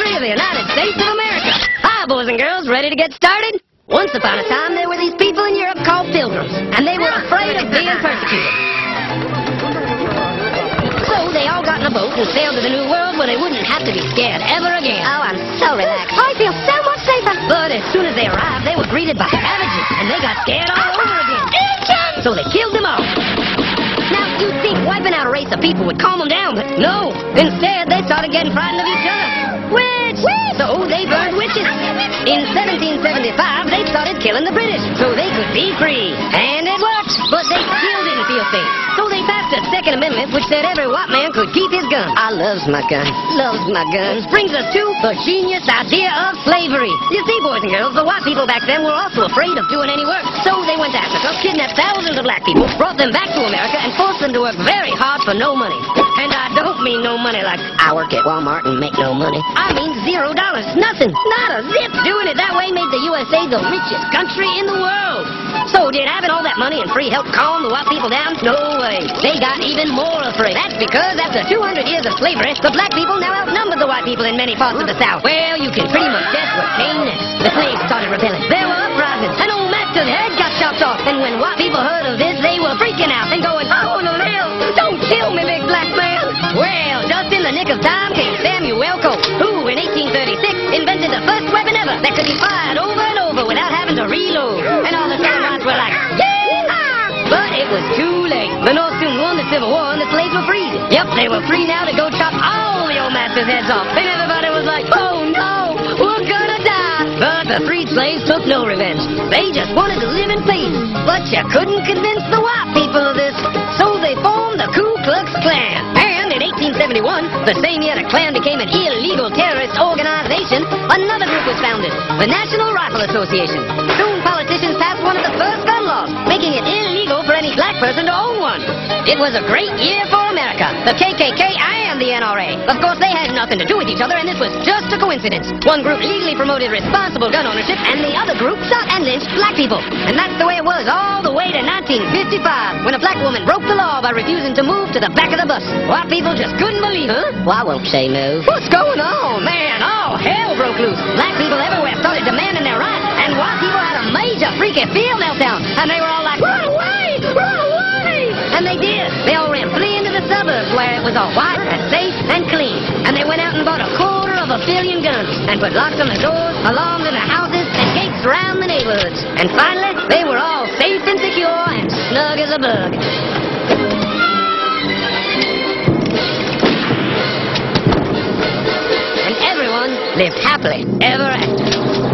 history of the United States of America. Hi, boys and girls, ready to get started? Once upon a time, there were these people in Europe called pilgrims, and they were afraid of being persecuted. So they all got in a boat and sailed to the New World where they wouldn't have to be scared ever again. Oh, I'm so relaxed. I feel so much safer. But as soon as they arrived, they were greeted by savages, and they got scared all over again. So they killed them all. Now, you'd think wiping out a race of people would calm them down, but no. Instead, they started getting frightened of each other. Witch! So they burned witches. In 1775, they started killing the British so they could be free. And it worked, but they still didn't feel safe. So they passed a Second Amendment which said every white man could keep his gun. I loves my gun. Loves my gun. Which brings us to the genius idea of slavery. You see, boys and girls, the white people back then were also afraid of doing any work. So they went to Africa, kidnapped thousands of black people, brought them back to America, and forced them to work very hard for no money. And I don't mean no money like I work at Walmart and make no money. I mean $0. Nothing. Not a zip. Doing it that way made the USA the richest country in the world. So did having all that money and free help calm the white people down? No way. They got even more afraid. That's because after 200 years of slavery, the black people now outnumbered the white people in many parts of the South. Well, you can pretty much guess what came next. The slaves started rebelling. There were uprisings. An old master's head got chopped off. And when white people heard of this, they were freaking out and going, I want to live. Don't kill me, big black man. Well, just in the nick of time came Samuel Colt, who in 1836 invented the first weapon ever that could be fired over and over without having to reload. And all the Southern whites were like, yeah! But it was too late. The North soon won the Civil War and the slaves were freed. Yep, they were free now to go chop all the old masters' heads off. And everybody was like, oh no, we're gonna die. But the freed slaves took no revenge. They just wanted to live in peace. But you couldn't convince the white people of this. So they formed the Ku Klux Klan. And in 1871, the same year the Klan became an illegal terrorist organization, another group was founded, the National Rifle Association. Soon politicians passed one of the first gun laws, making it illegal for any black person to own one. It was a great year for America. The KKK and the NRA. Of course, they had nothing to do with each other, and this was just a coincidence. One group legally promoted responsible gun ownership, and the other group shot and lynched black people. And that's the way it was all the way to 1955, when a black woman broke the law by refusing to move to the back of the bus. White people just couldn't believe it. Huh? Well, I won't say no. What's going on? Man, all hell broke loose. Black people everywhere started demanding their rights, and white people had a major freaky field meltdown, and they were all like, run away! Run away! And they did. They all ran fleeing to the suburbs where it was all white and safe and clean. And they went out and bought 250 million guns and put locks on the doors, alarms in the houses, and gates around the neighborhoods. And finally, they were all safe and secure and snug as a bug. And everyone lived happily ever after.